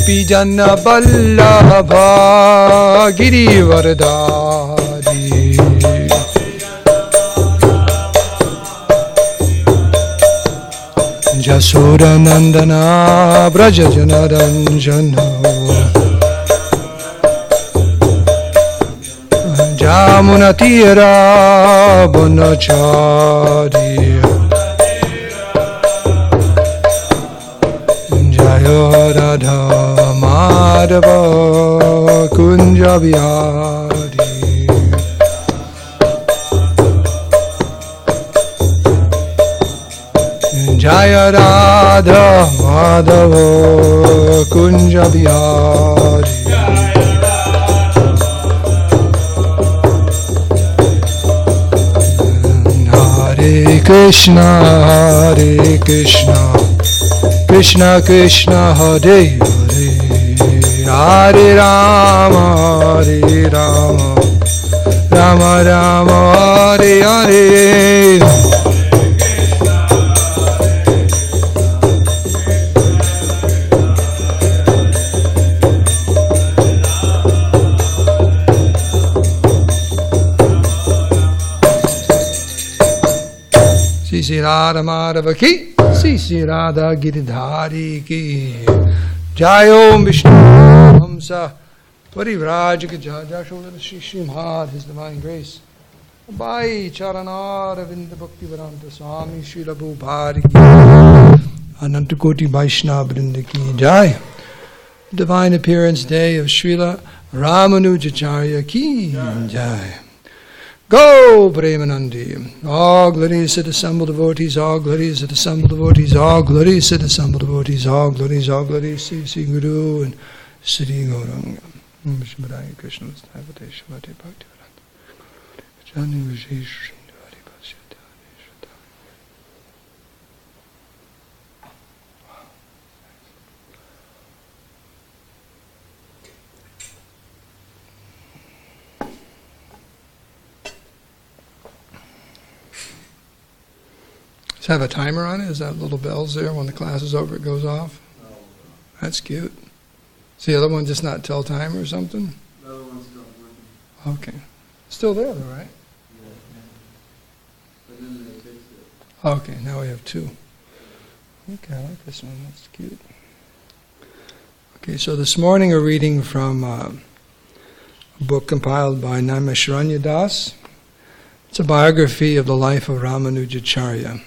Gopi Janna Vallabha Girivardhari Jasura Nandana Braja Janaranjana Jamuna Tira Bonachari Jaya Radha Madhava Kunja Vihari Jaya Radha Madhava Kunja Vihari Hare Krishna Krishna Krishna Hare Hare Hare Rama Rama Rama Hare Hare Sri Radha Madhava ki, Sri Radha Giridhari ki. Jai Om Vishnu Hamsa Parivrajaka Jajashoda Shri Srimad, His Divine Grace. Bhai Charanara Vinda Bhakti Vedanta Swami Sri Prabhu ki. Anantakoti Vaishnava Vrinda ki. Jai. Divine Appearance Day of Srila Ramanujacharya ki. Jai. Go, Premanandi. All glories to the assembled devotees, all glories to the assembled devotees, all glories to the assembled devotees, all glories, Sri Guru and Sri Gauranga. Vishmadaya Krishna Vastavate Shivate Bhakti Vedanta. Jani Vijesh Srindvari Bhasyata Nishata. Does it have a timer on it? Is that little bells there when the class is over it goes off? No. That's cute. Is the other one just not tell time or something? The other one's not working. Okay. Still there though, right? Yeah. But then they fixed it. Okay, now we have two. Okay, I like this one. That's cute. Okay, so this morning we're reading from a book compiled by Naimisharanya Das. It's a biography of the life of Ramanujacharya.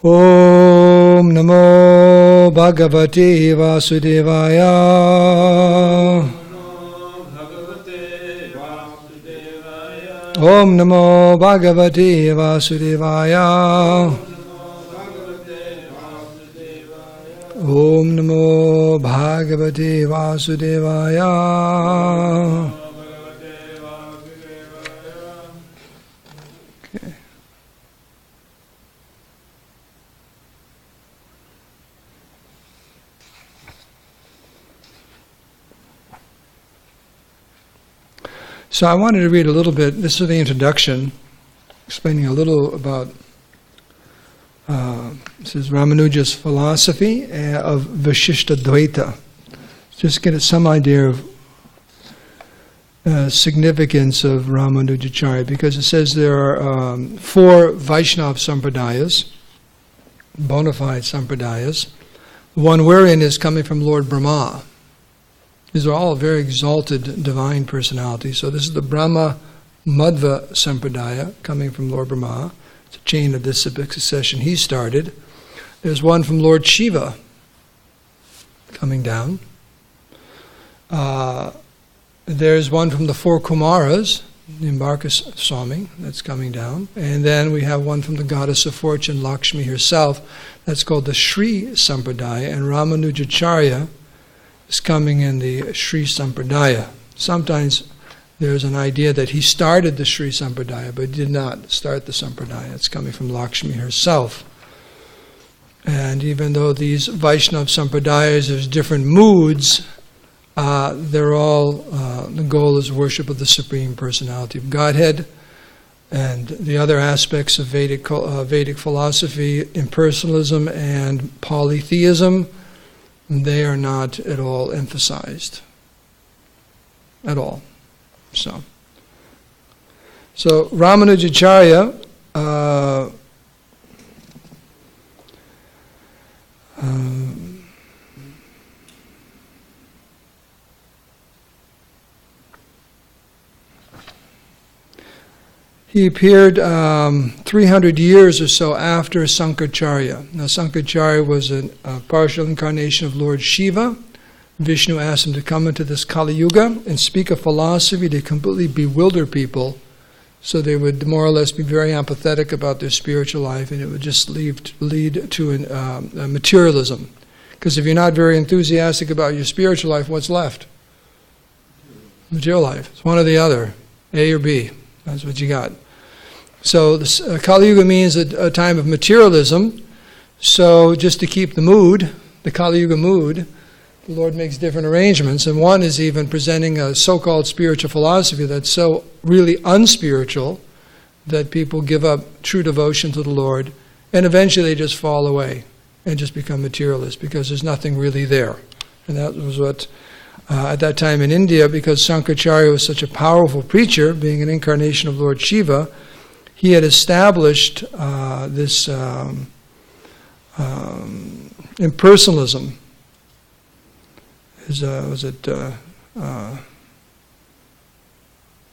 Om Namo Bhagavate Vasudevaya. Om Namo Bhagavate Vasudevaya. Om Namo Bhagavate Vasudevaya. Okay. So I wanted to read a little bit, this is the introduction, explaining a little about, this is Ramanuja's philosophy of Vishishta Dvaita. Just get some idea of significance of Ramanujacharya, because it says there are 4 Vaishnava Sampradayas, bona fide Sampradayas. The one we're in is coming from Lord Brahma. These are all very exalted divine personalities. So this is the Brahma Madhva Sampradaya coming from Lord Brahma. It's a chain of disciplic succession he started. There's one from Lord Shiva coming down. There's one from the 4 Kumaras, Nimbarka Swami, that's coming down. And then we have one from the goddess of fortune, Lakshmi herself. That's called the Sri Sampradaya. And Ramanujacharya is coming in the Sri Sampradaya. Sometimes there's an idea that he started the Sri Sampradaya, but did not start the Sampradaya. It's coming from Lakshmi herself. And even though these Vaishnava Sampradayas, there's different moods, they're all, the goal is worship of the Supreme Personality of Godhead, and the other aspects of Vedic philosophy, impersonalism and polytheism, they are not at all emphasized. At all. So Ramanujacharya he appeared 300 years or so after Sankaracharya. Now Sankaracharya was a partial incarnation of Lord Shiva. Vishnu asked him to come into this Kali Yuga and speak a philosophy to completely bewilder people, so they would more or less be very apathetic about their spiritual life, and it would just lead to materialism. Because if you're not very enthusiastic about your spiritual life, what's left? Material life. It's one or the other, A or B. That's what you got. So this, Kali Yuga means a time of materialism. So just to keep the mood, the Kali Yuga mood, the Lord makes different arrangements, and one is even presenting a so-called spiritual philosophy that's so really unspiritual that people give up true devotion to the Lord, and eventually they just fall away and just become materialists because there's nothing really there. And that was what, at that time in India, because Sankaracharya was such a powerful preacher, being an incarnation of Lord Shiva, he had established this impersonalism.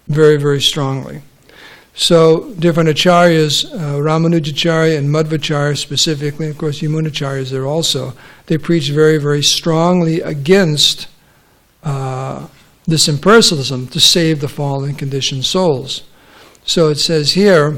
Very, very strongly. So different acharyas, Ramanujacharya and Madhvacharya specifically, of course Yamunacharya is there also, they preach very, very strongly against this impersonalism to save the fallen conditioned souls. So it says here,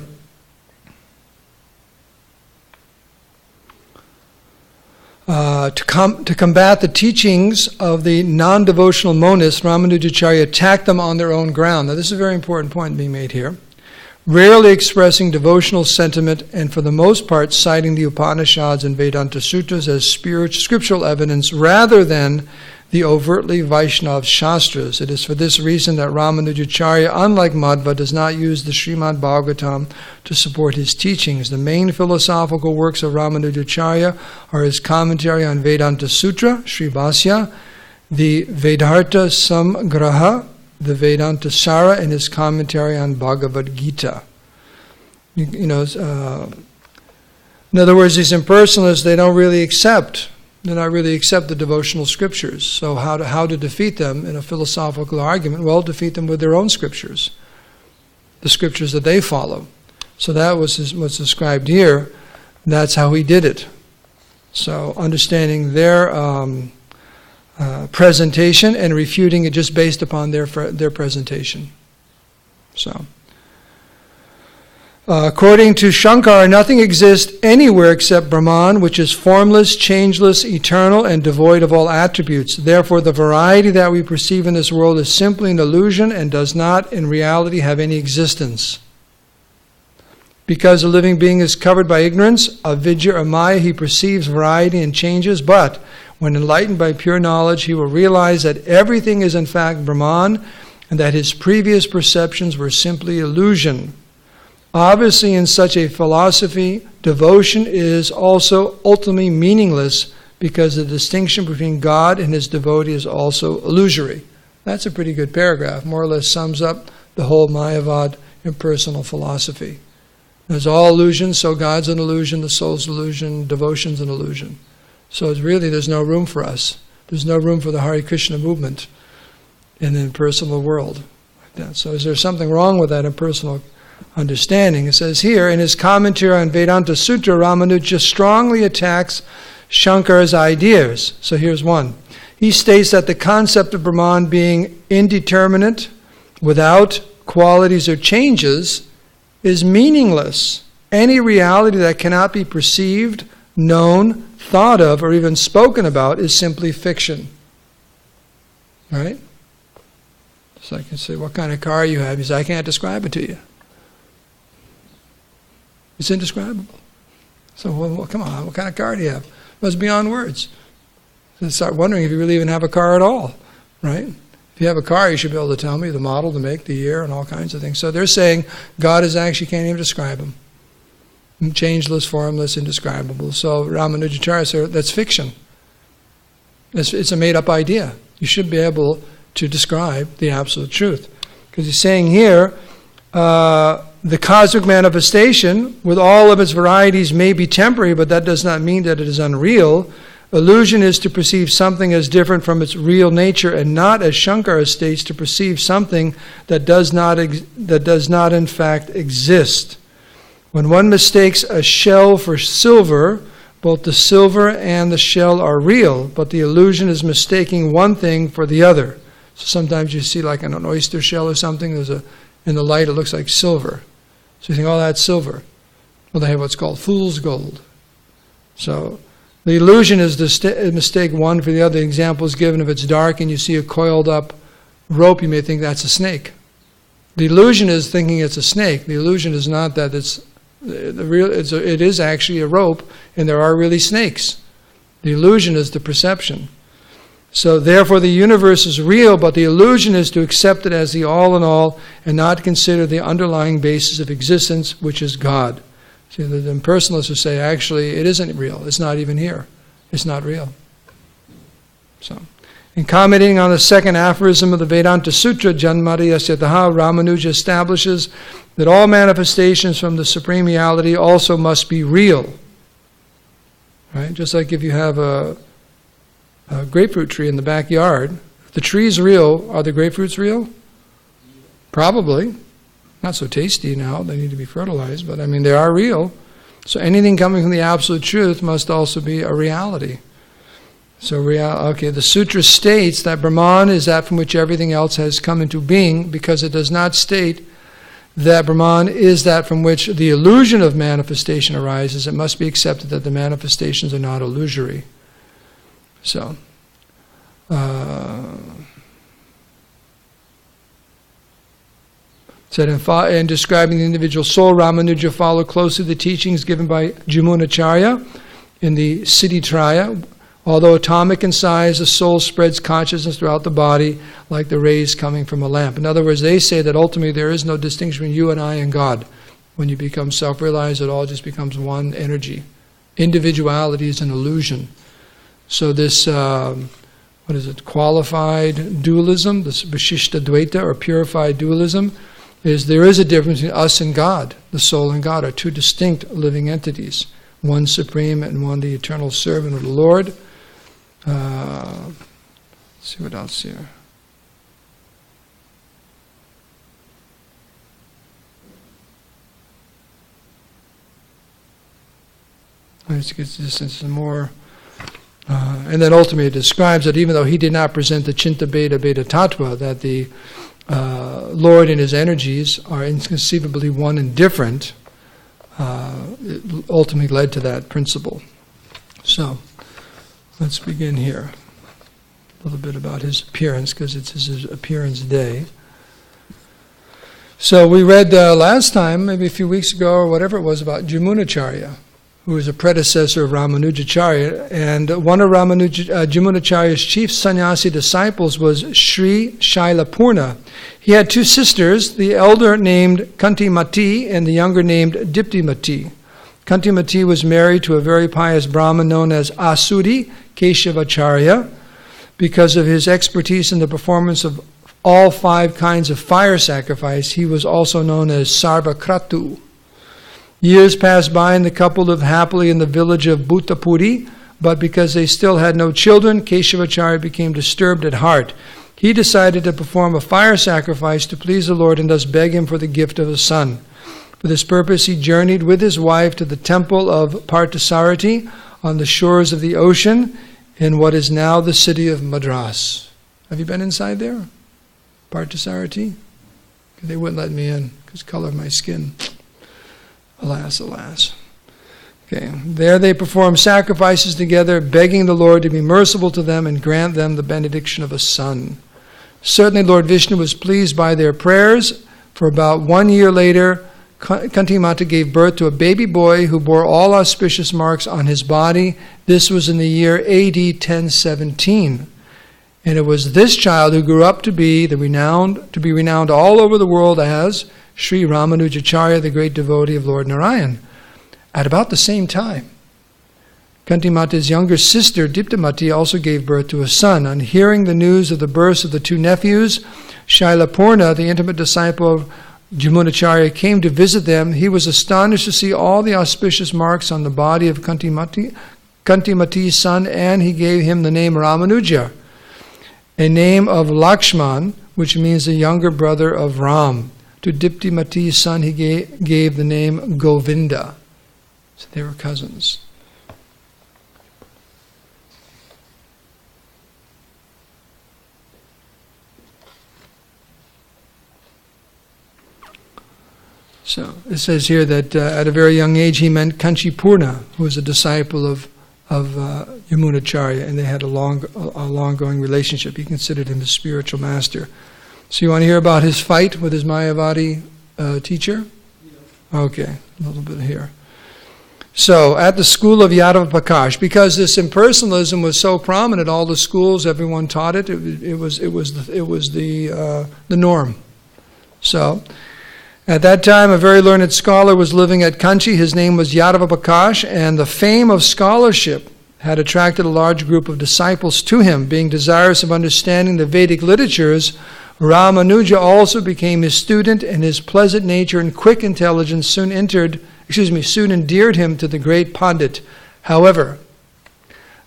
to combat the teachings of the non-devotional monists, Ramanujacharya attacked them on their own ground. Now this is a very important point being made here. Rarely expressing devotional sentiment, and for the most part citing the Upanishads and Vedanta Sutras as scriptural evidence rather than the overtly Vaishnava Shastras. It is for this reason that Ramanujacharya, unlike Madhva, does not use the srimadbhagavatam to support his teachings. The main philosophical works of Ramanujacharya are his commentary on Vedanta Sutra, Sri Bhasya, the Vedharta Samgraha, the Vedanta Sara, and his commentary on Bhagavad Gita. In other words, these impersonalists, they're not really accept the devotional scriptures. So how to defeat them in a philosophical argument? Well, defeat them with their own scriptures, the scriptures that they follow. So that was what's described here. That's how he did it. So understanding their presentation and refuting it just based upon their presentation. So, according to Shankara, nothing exists anywhere except Brahman, which is formless, changeless, eternal, and devoid of all attributes. Therefore, the variety that we perceive in this world is simply an illusion and does not, in reality, have any existence. Because a living being is covered by ignorance, avidya or maya, he perceives variety and changes, but when enlightened by pure knowledge, he will realize that everything is in fact Brahman, and that his previous perceptions were simply illusion. Obviously, in such a philosophy, devotion is also ultimately meaningless because the distinction between God and his devotee is also illusory. That's a pretty good paragraph, more or less sums up the whole Mayavad impersonal philosophy. There's all illusion, so God's an illusion, the soul's an illusion, devotion's an illusion. So it's really, there's no room for us. There's no room for the Hare Krishna movement in the impersonal world. So is there something wrong with that impersonal understanding? It says here, in his commentary on Vedanta Sutra, Ramanuja strongly attacks Shankara's ideas. So here's one. He states that the concept of Brahman being indeterminate, without qualities or changes, is meaningless. Any reality that cannot be perceived, known, thought of, or even spoken about is simply fiction. Right? So I can say, what kind of car you have? He says, I can't describe it to you. It's indescribable. So, well, come on, what kind of car do you have? Well, it's beyond words. So start wondering if you really even have a car at all, right? If you have a car, you should be able to tell me the model, the make, the year, and all kinds of things. So they're saying God is actually, can't even describe him. Changeless, formless, indescribable. So Ramanujacharya said, that's fiction. It's a made-up idea. You should be able to describe the absolute truth. Because he's saying here, the cosmic manifestation, with all of its varieties, may be temporary, but that does not mean that it is unreal. Illusion is to perceive something as different from its real nature, and not, as Shankara states, to perceive something that does not in fact exist. When one mistakes a shell for silver, both the silver and the shell are real, but the illusion is mistaking one thing for the other. So sometimes you see like an oyster shell or something, in the light it looks like silver. So you think, oh, that's silver. Well, they have what's called fool's gold. So the illusion is to mistake one for the other. The example is given, if it's dark and you see a coiled up rope, you may think that's a snake. The illusion is thinking it's a snake. The illusion is not that it is actually a rope, and there are really snakes. The illusion is the perception. So therefore the universe is real, but the illusion is to accept it as the all in all and not consider the underlying basis of existence, which is God. See, the impersonalists who say, actually, it isn't real. It's not even here. It's not real. So, in commenting on the second aphorism of the Vedanta Sutra, Janmadhyasya-taha, Ramanuja establishes that all manifestations from the Supreme Reality also must be real. Right? Just like if you have a grapefruit tree in the backyard, if the tree is real, are the grapefruits real? Probably. Not so tasty now, they need to be fertilized, but I mean, they are real. So anything coming from the absolute truth must also be a reality. So, the sutra states that Brahman is that from which everything else has come into being, because it does not state that Brahman is that from which the illusion of manifestation arises. It must be accepted that the manifestations are not illusory. So, said in describing the individual soul, Ramanuja followed closely the teachings given by Jamunacharya in the Siddhitraya. Although atomic in size, the soul spreads consciousness throughout the body like the rays coming from a lamp. In other words, they say that ultimately there is no distinction between you and I and God. When you become self-realized, it all just becomes one energy. Individuality is an illusion. So this, qualified dualism, this Vishishta Dvaita or purified dualism, there is a difference between us and God. The soul and God are two distinct living entities. One supreme and one the eternal servant of the Lord. Let's see what else here. Let's get this into some more. And then ultimately it describes that even though he did not present the Chinta Bheda Bheda Tattva, that the Lord and his energies are inconceivably one and different, it ultimately led to that principle. So, let's begin here. A little bit about his appearance, because it's his appearance day. So we read last time, maybe a few weeks ago or whatever it was, about Jamunacharya, who was a predecessor of Ramanujacharya, and one of Jamunacharya's chief sannyasi disciples was Sri Shailapurna. He had two sisters, the elder named Kantimati and the younger named Diptimati. Kantimati was married to a very pious Brahmin known as Asudi Keshavacharya. Because of his expertise in the performance of all 5 kinds of fire sacrifice, he was also known as Sarvakratu. Years passed by and the couple lived happily in the village of Bhuttapuri, but because they still had no children, Keshavacharya became disturbed at heart. He decided to perform a fire sacrifice to please the Lord and thus beg him for the gift of a son. For this purpose he journeyed with his wife to the temple of Parthasarathi on the shores of the ocean in what is now the city of Madras. Have you been inside there? Parthasarathi? They wouldn't let me in because of the color of my skin. Alas, alas. Okay, there they performed sacrifices together, begging the Lord to be merciful to them and grant them the benediction of a son. Certainly Lord Vishnu was pleased by their prayers. For about 1 year later, Kantimata gave birth to a baby boy who bore all auspicious marks on his body. This was in the year AD 1017. And it was this child who grew up to be renowned all over the world as Sri Ramanujacharya, the great devotee of Lord Narayan. At about the same time, Kantimati's younger sister, Diptamati, also gave birth to a son. On hearing the news of the births of the two nephews, Shailapurna, the intimate disciple of Jamunacharya, came to visit them. He was astonished to see all the auspicious marks on the body of Kantimati's son, and he gave him the name Ramanuja, a name of Lakshman, which means the younger brother of Ram. To Diptamati's son he gave the name Govinda. So they were cousins. So it says here that at a very young age he met Kanchipurna, who was a disciple of Yamunacharya, and they had a long-going relationship. He considered him his spiritual master. So you want to hear about his fight with his Mayavadi teacher? Yeah. Okay, a little bit here. So at the school of Yadava Prakash, because this impersonalism was so prominent, all the schools, everyone taught it. It was the norm. So at that time, a very learned scholar was living at Kanchi. His name was Yadava Prakash, and the fame of scholarship had attracted a large group of disciples to him. Being desirous of understanding the Vedic literatures, Ramanuja also became his student, and his pleasant nature and quick intelligence soon endeared him to the great Pandit. However,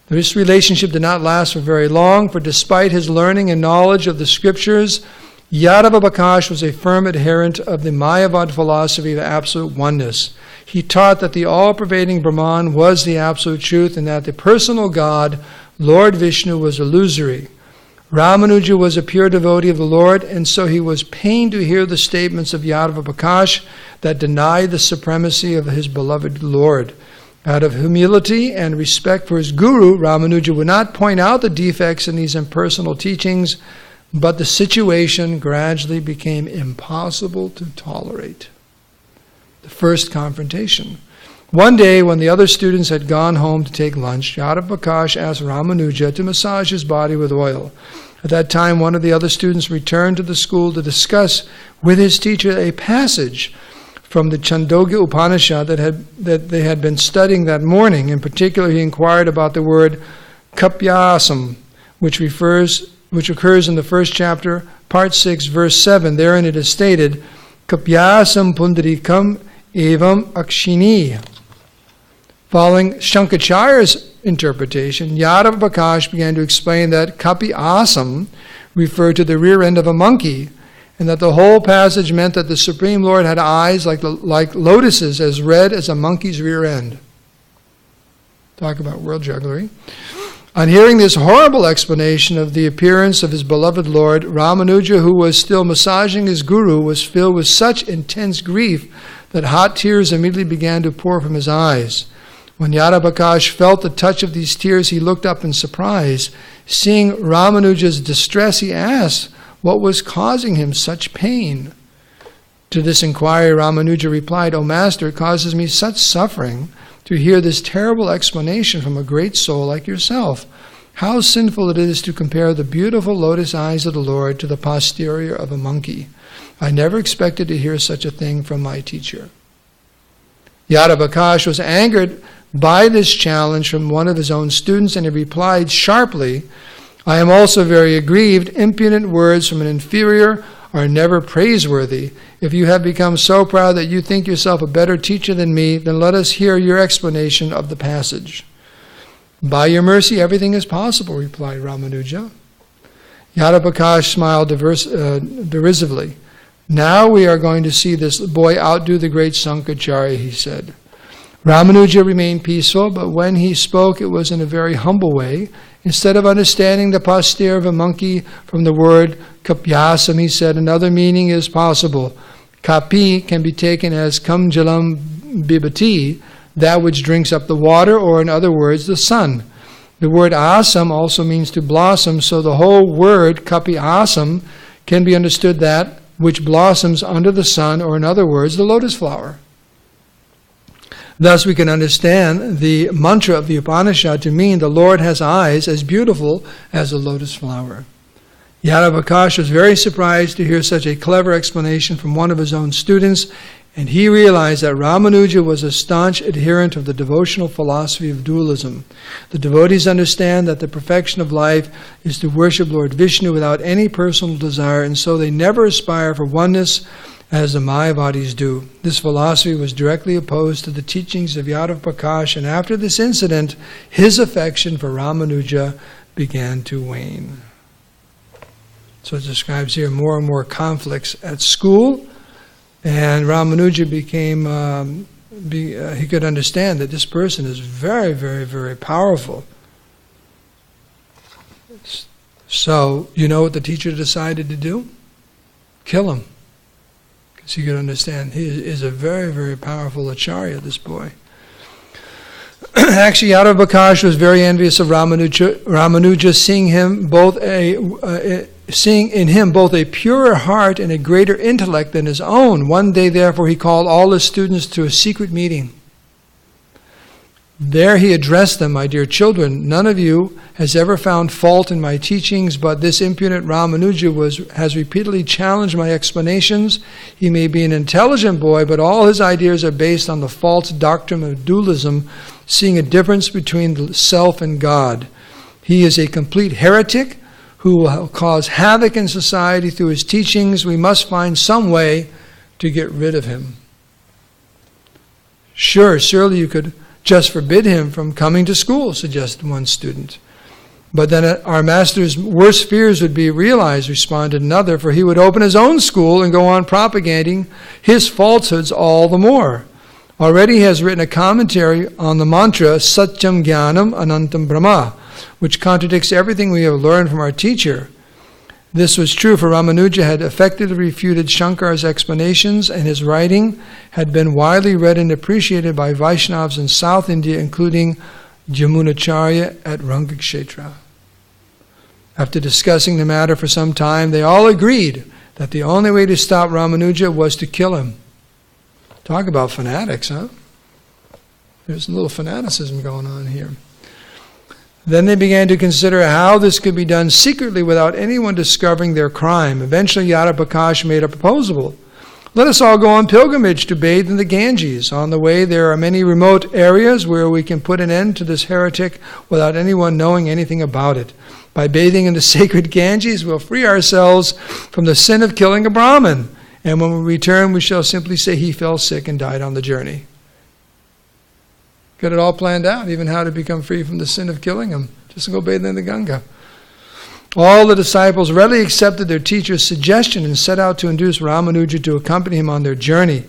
this relationship did not last for very long, for despite his learning and knowledge of the scriptures, Yadava Prakash was a firm adherent of the Mayavad philosophy of absolute oneness. He taught that the all-pervading Brahman was the absolute truth and that the personal God, Lord Vishnu, was illusory. Ramanuja was a pure devotee of the Lord, and so he was pained to hear the statements of Yadava Prakash that denied the supremacy of his beloved Lord. Out of humility and respect for his guru, Ramanuja would not point out the defects in these impersonal teachings, but the situation gradually became impossible to tolerate. The first confrontation. One day, when the other students had gone home to take lunch, Yadava Prakash asked Ramanuja to massage his body with oil. At that time, one of the other students returned to the school to discuss with his teacher a passage from the Chandogya Upanishad that they had been studying that morning. In particular, he inquired about the word kapyasam, which occurs in the first chapter, part 6, verse 7. Therein it is stated, kapyasam pundarikam evam akshini. Following Shankaracharya's interpretation, Yadava Prakash began to explain that kapi asam referred to the rear end of a monkey, and that the whole passage meant that the Supreme Lord had eyes like lotuses, as red as a monkey's rear end. Talk about world jugglery. On hearing this horrible explanation of the appearance of his beloved Lord, Ramanuja, who was still massaging his guru, was filled with such intense grief that hot tears immediately began to pour from his eyes. When Yadava Prakash felt the touch of these tears, he looked up in surprise. Seeing Ramanuja's distress, he asked what was causing him such pain. To this inquiry, Ramanuja replied, "O Master, it causes me such suffering to hear this terrible explanation from a great soul like yourself. How sinful it is to compare the beautiful lotus eyes of the Lord to the posterior of a monkey. I never expected to hear such a thing from my teacher." Yadava Prakash was angered by this challenge from one of his own students, and he replied sharply, "I am also very aggrieved. Impudent words from an inferior are never praiseworthy. If you have become so proud that you think yourself a better teacher than me, then let us hear your explanation of the passage." "By your mercy, everything is possible," replied Ramanuja. Yadava Prakash smiled derisively. "Now we are going to see this boy outdo the great Shankaracharya," he said. Ramanuja remained peaceful, but when he spoke, it was in a very humble way. Instead of understanding the posterior of a monkey from the word kapyasam, he said, another meaning is possible. Kapi can be taken as kam jalam bibati, that which drinks up the water, or in other words, the sun. The word asam also means to blossom, so the whole word kapi asam can be understood that which blossoms under the sun, or in other words, the lotus flower. Thus we can understand the mantra of the Upanishad to mean the Lord has eyes as beautiful as a lotus flower. Yadava Prakash was very surprised to hear such a clever explanation from one of his own students, And he realized that Ramanuja was a staunch adherent of the devotional philosophy of dualism. The devotees understand that the perfection of life is to worship Lord Vishnu without any personal desire, and so they never aspire for oneness as the Mayavadis do. This philosophy was directly opposed to the teachings of Yadav Prakash, and after this incident, his affection for Ramanuja began to wane. So it describes here more and more conflicts at school, and Ramanuja became, he could understand that this person is very, very, very powerful. So, you know what the teacher decided to do? Kill him. Because he could understand he is a very, very powerful acharya, this boy. Actually, Yadav Prakash was very envious of Ramanuja, seeing in him both a purer heart and a greater intellect than his own. One day, therefore, he called all his students to a secret meeting. There he addressed them, "My dear children, none of you has ever found fault in my teachings, but this impudent Ramanuja has repeatedly challenged my explanations. He may be an intelligent boy, but all his ideas are based on the false doctrine of dualism, seeing a difference between the self and God. He is a complete heretic who will cause havoc in society through his teachings. We must find some way to get rid of him." Surely you could just forbid him from coming to school, suggested one student. "But then our master's worst fears would be realized," responded another, "for he would open his own school and go on propagating his falsehoods all the more. Already he has written a commentary on the mantra Satyam Jnanam Anantam Brahma, which contradicts everything we have learned from our teacher." This was true, for Ramanuja had effectively refuted Shankar's explanations, and his writing had been widely read and appreciated by Vaishnavas in South India, including Jamunacharya at Rangakshetra. After discussing the matter for some time, they all agreed that the only way to stop Ramanuja was to kill him. Talk about fanatics, huh? There's a little fanaticism going on here. Then they began to consider how this could be done secretly without anyone discovering their crime. Eventually, Yadav Prakash made a proposal. "Let us all go on pilgrimage to bathe in the Ganges. On the way, there are many remote areas where we can put an end to this heretic without anyone knowing anything about it. By bathing in the sacred Ganges, we'll free ourselves from the sin of killing a Brahmin. And when we return, we shall simply say he fell sick and died on the journey." Got it all planned out, even how to become free from the sin of killing him. Just go bathe in the Ganga. All the disciples readily accepted their teacher's suggestion and set out to induce Ramanuja to accompany him on their journey.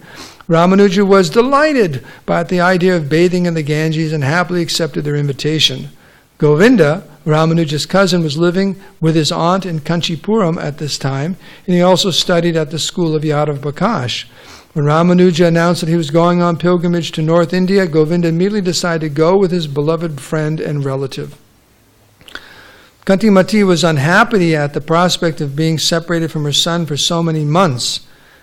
Ramanuja was delighted by the idea of bathing in the Ganges and happily accepted their invitation. Govinda, Ramanuja's cousin, was living with his aunt in Kanchipuram at this time, and he also studied at the school of Yadav Prakash. When Ramanuja announced that he was going on pilgrimage to North India, Govinda immediately decided to go with his beloved friend and relative. Kantimati was unhappy at the prospect of being separated from her son for so many months,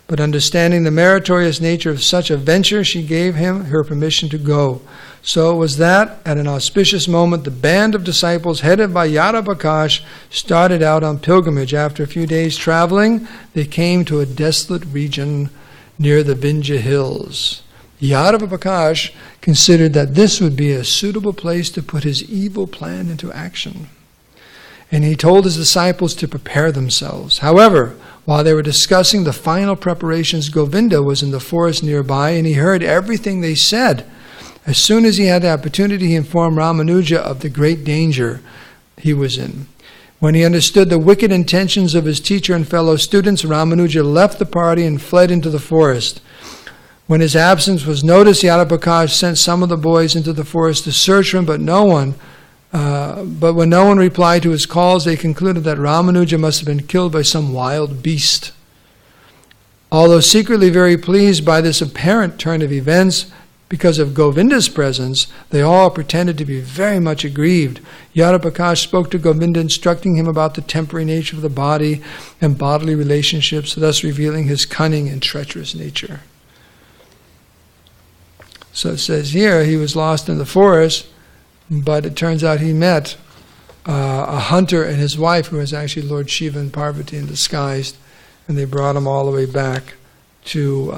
but understanding the meritorious nature of such a venture, she gave him her permission to go. So it was that, at an auspicious moment, the band of disciples headed by Yadav Prakash started out on pilgrimage. After a few days traveling, they came to a desolate region near the Vindhya hills. Yadav Prakash considered that this would be a suitable place to put his evil plan into action. And he told his disciples to prepare themselves. However, while they were discussing the final preparations, Govinda was in the forest nearby, and he heard everything they said. As soon as he had the opportunity, he informed Ramanuja of the great danger he was in. When he understood the wicked intentions of his teacher and fellow students, Ramanuja left the party and fled into the forest. When his absence was noticed, Yadav Prakash sent some of the boys into the forest to search for him, but when no one replied to his calls, they concluded that Ramanuja must have been killed by some wild beast. Although secretly very pleased by this apparent turn of events, because of Govinda's presence, they all pretended to be very much aggrieved. Yadav Prakash spoke to Govinda, instructing him about the temporary nature of the body and bodily relationships, thus revealing his cunning and treacherous nature. So it says here, he was lost in the forest, but it turns out he met a hunter and his wife, who was actually Lord Shiva and Parvati in disguise, and they brought him all the way back to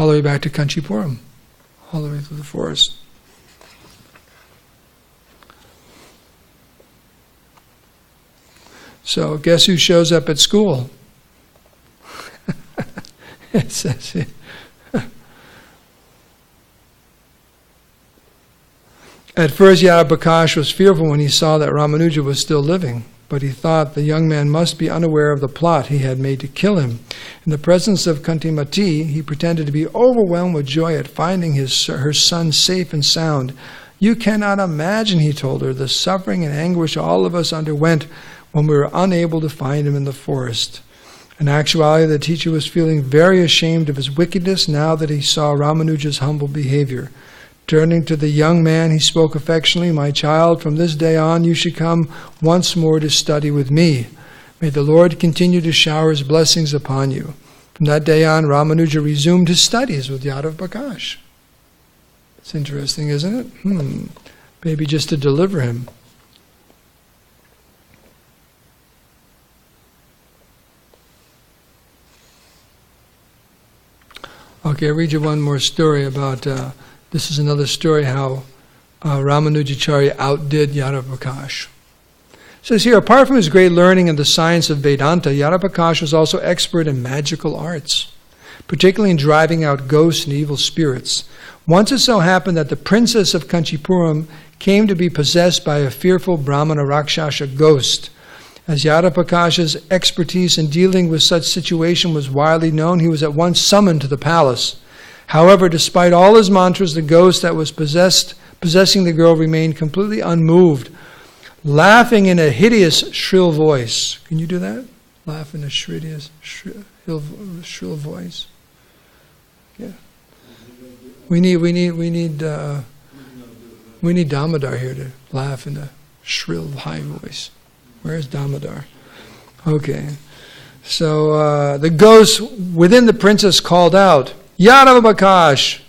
all the way back to Kanchipuram, all the way through the forest. So guess who shows up at school? It says here. At first, Yadaprakash was fearful when he saw that Ramanuja was still living, but he thought the young man must be unaware of the plot he had made to kill him. In the presence of Kantimati, he pretended to be overwhelmed with joy at finding her son safe and sound. You cannot imagine, he told her, the suffering and anguish all of us underwent when we were unable to find him in the forest. In actuality, the teacher was feeling very ashamed of his wickedness now that he saw Ramanuja's humble behavior. Turning to the young man, he spoke affectionately, "My child, from this day on you should come once more to study with me. May the Lord continue to shower his blessings upon you." From that day on, Ramanuja resumed his studies with Yadaprakash. It's interesting, isn't it? Maybe just to deliver him. Okay, I'll read you one more story about, this is another story how Ramanujacharya outdid Yadaprakash. It says here, apart from his great learning in the science of Vedanta, Yadaprakash was also expert in magical arts, particularly in driving out ghosts and evil spirits. Once it so happened that the princess of Kanchipuram came to be possessed by a fearful Brahmana Rakshasa ghost. As Yadaprakasa's expertise in dealing with such situation was widely known, he was at once summoned to the palace. However, despite all his mantras, the ghost that was possessing the girl remained completely unmoved, laughing in a hideous, shrill voice. Can you do that? Laugh in a shrill voice. Yeah. We need Damodar here to laugh in a shrill, high voice. Where's Damodar? Okay. So the ghost within the princess called out, "Yadaprakash,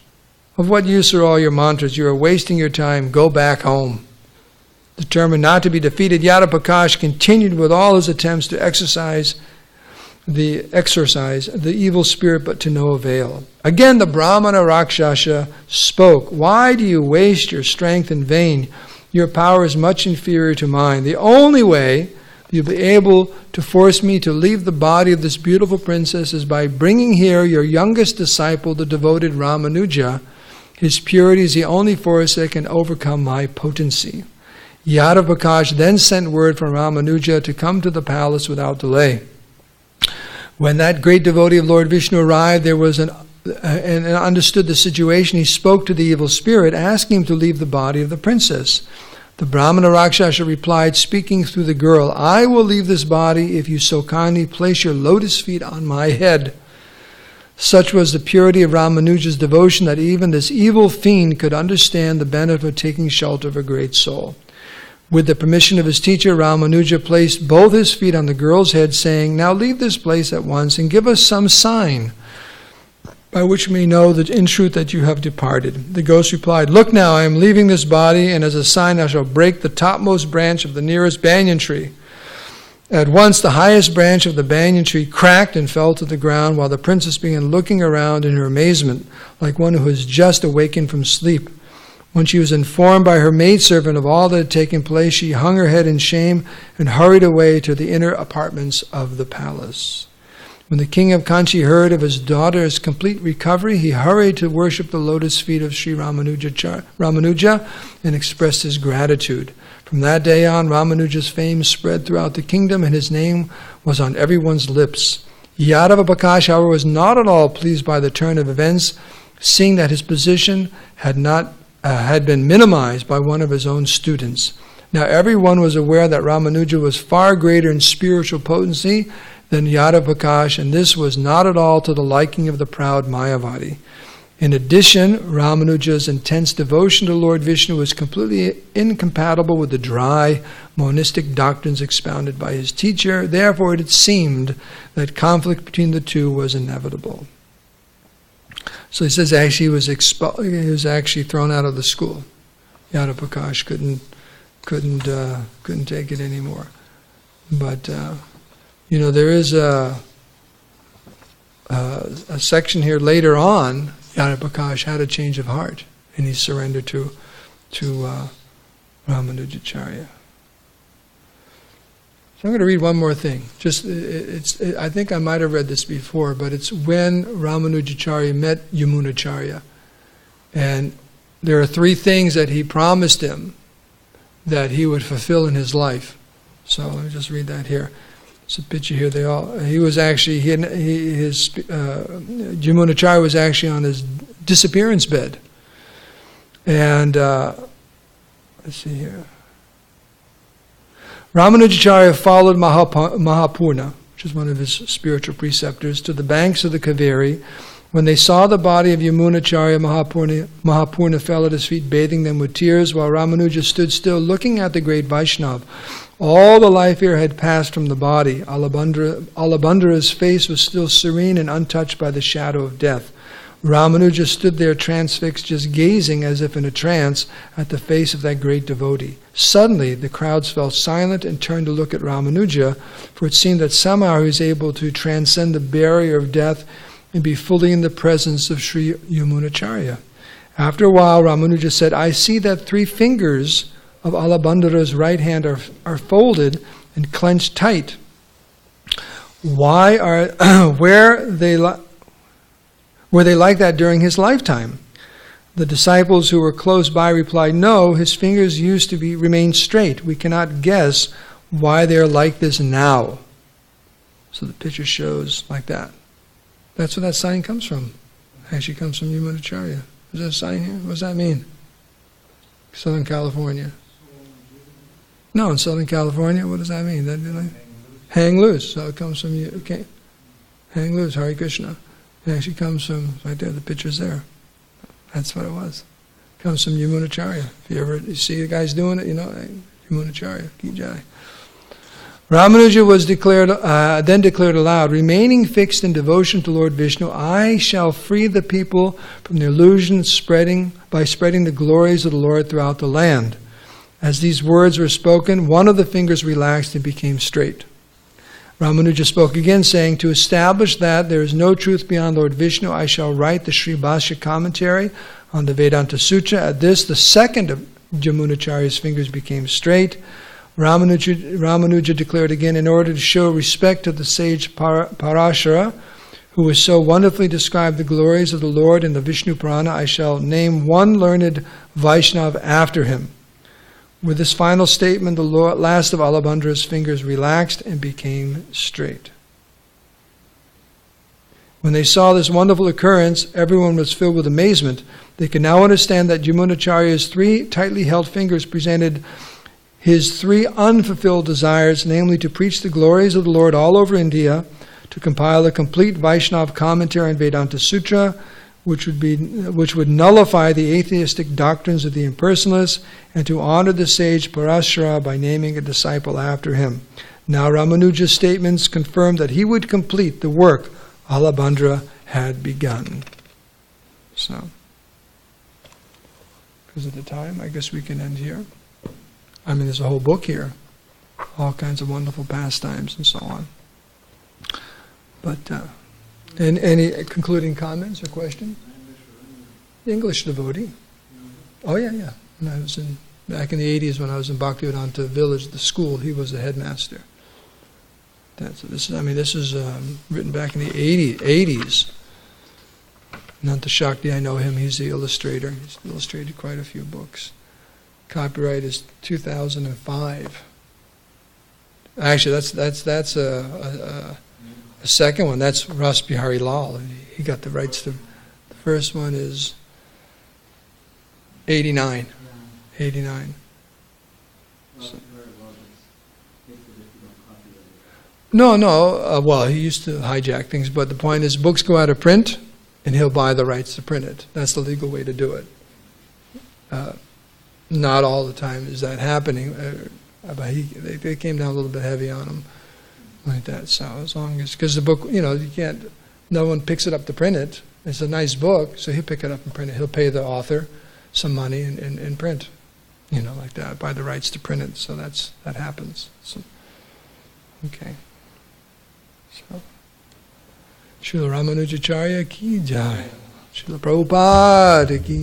of what use are all your mantras? You are wasting your time. Go back home." Determined not to be defeated, Yadaprakash continued with all his attempts to exorcise the evil spirit, but to no avail. Again, the Brahmana Rakshasa spoke, "Why do you waste your strength in vain? Your power is much inferior to mine. The only way you'll be able to force me to leave the body of this beautiful princess is by bringing here your youngest disciple, the devoted Ramanuja. His purity is the only force that can overcome my potency." Yadaprakash then sent word from Ramanuja to come to the palace without delay. When that great devotee of Lord Vishnu arrived, and understood the situation, he spoke to the evil spirit, asking him to leave the body of the princess. The Brahmana Rakshasa replied, speaking through the girl, "I will leave this body if you so kindly place your lotus feet on my head." Such was the purity of Ramanuja's devotion that even this evil fiend could understand the benefit of taking shelter of a great soul. With the permission of his teacher, Ramanuja placed both his feet on the girl's head, saying, "Now leave this place at once and give us some sign by which we may know that in truth that you have departed." The ghost replied, "Look now, I am leaving this body, and as a sign I shall break the topmost branch of the nearest banyan tree." At once the highest branch of the banyan tree cracked and fell to the ground, while the princess began looking around in her amazement, like one who has just awakened from sleep. When she was informed by her maidservant of all that had taken place, she hung her head in shame and hurried away to the inner apartments of the palace. When the king of Kanchi heard of his daughter's complete recovery, he hurried to worship the lotus feet of Sri Ramanuja and expressed his gratitude. From that day on, Ramanuja's fame spread throughout the kingdom, and his name was on everyone's lips. Yadaprakash, however, was not at all pleased by the turn of events, seeing that his position had been minimized by one of his own students. Now everyone was aware that Ramanuja was far greater in spiritual potency than Yadaprakash, and this was not at all to the liking of the proud Mayavadi. In addition, Ramanuja's intense devotion to Lord Vishnu was completely incompatible with the dry, monistic doctrines expounded by his teacher. Therefore, it seemed that conflict between the two was inevitable. So he says actually he was actually thrown out of the school. Yadaprakash couldn't take it anymore. But there is a section here later on. Prakash had a change of heart, and he surrendered to Ramanujacharya. So I'm going to read one more thing. I think I might have read this before, but it's when Ramanujacharya met Yamunacharya. And there are 3 things that he promised him that he would fulfill in his life. So let me just read that here. It's a picture here. Yamunacharya was actually on his disappearance bed. And let's see here. Ramanujacharya followed Mahapurna, which is one of his spiritual preceptors, to the banks of the Kaveri. When they saw the body of Yamunacharya, Mahapurna fell at his feet, bathing them with tears, while Ramanuja stood still, looking at the great Vaishnava. All the life air had passed from the body. Alabandhara's face was still serene and untouched by the shadow of death. Ramanuja stood there transfixed, just gazing as if in a trance at the face of that great devotee. Suddenly, the crowds fell silent and turned to look at Ramanuja, for it seemed that somehow he was able to transcend the barrier of death and be fully in the presence of Sri Yamunacharya. After a while, Ramanuja said, "I see that 3 fingers of Alabandhara's right hand are folded and clenched tight. Were they like that during his lifetime?" The disciples who were close by replied, "No, his fingers used to remain straight. We cannot guess why they are like this now." So the picture shows like that. That's where that sign comes from. It actually comes from Yamunacharya. Is that a sign here? What does that mean? Southern California. No, in Southern California, what does that mean? Hang loose. So it comes from you. Okay. Hang loose, Hare Krishna. It actually comes from, right there, the picture's there. That's what it was. It comes from Yamunacharya. If you see the guys doing it, Yamunacharya, Ki Jai. Ramanuja was then declared aloud, "Remaining fixed in devotion to Lord Vishnu, I shall free the people from the illusion by spreading the glories of the Lord throughout the land." As these words were spoken, one of the fingers relaxed and became straight. Ramanuja spoke again, saying, "To establish that there is no truth beyond Lord Vishnu, I shall write the Sri Bhashya commentary on the Vedanta Sutra." At this, the second of Yamunacharya's fingers became straight. Ramanuja declared again, "In order to show respect to the sage Parashara, who has so wonderfully described the glories of the Lord in the Vishnu Purana, I shall name one learned Vaishnava after him." With this final statement, the last of Alabandhara's fingers relaxed and became straight. When they saw this wonderful occurrence, everyone was filled with amazement. They could now understand that Yamunacharya's 3 tightly held fingers presented his 3 unfulfilled desires, namely to preach the glories of the Lord all over India, to compile a complete Vaishnava commentary on Vedanta Sutra, which would nullify the atheistic doctrines of the impersonalists, and to honor the sage Parashara by naming a disciple after him. Now Ramanuja's statements confirmed that he would complete the work Alabandhara had begun. So, because of the time, I guess we can end here. I mean, there's a whole book here. All kinds of wonderful pastimes and so on. But, and any concluding comments or questions? English devotee. Oh, yeah. When I was back in the 80s when I was in Bhaktivedanta Village, the school, he was the headmaster. This is written back in the 80s. Nanta Shakti, I know him, he's the illustrator. He's illustrated quite a few books. Copyright is 2005. Actually, that's a second one. That's Ras Bihari Lal. He got the rights to. The first one is 89. 89. So. No. Well, he used to hijack things, but the point is, books go out of print, and he'll buy the rights to print it. That's the legal way to do it. Not all the time is that happening, but they came down a little bit heavy on him, like that. So as long as, because the book, you can't, no one picks it up to print it. It's a nice book, so he'll pick it up and print it. He'll pay the author some money and print, like that, buy the rights to print it. So that happens. So, okay. So, Srila Ramanujacharya ki jai. Srila Prabhupada ki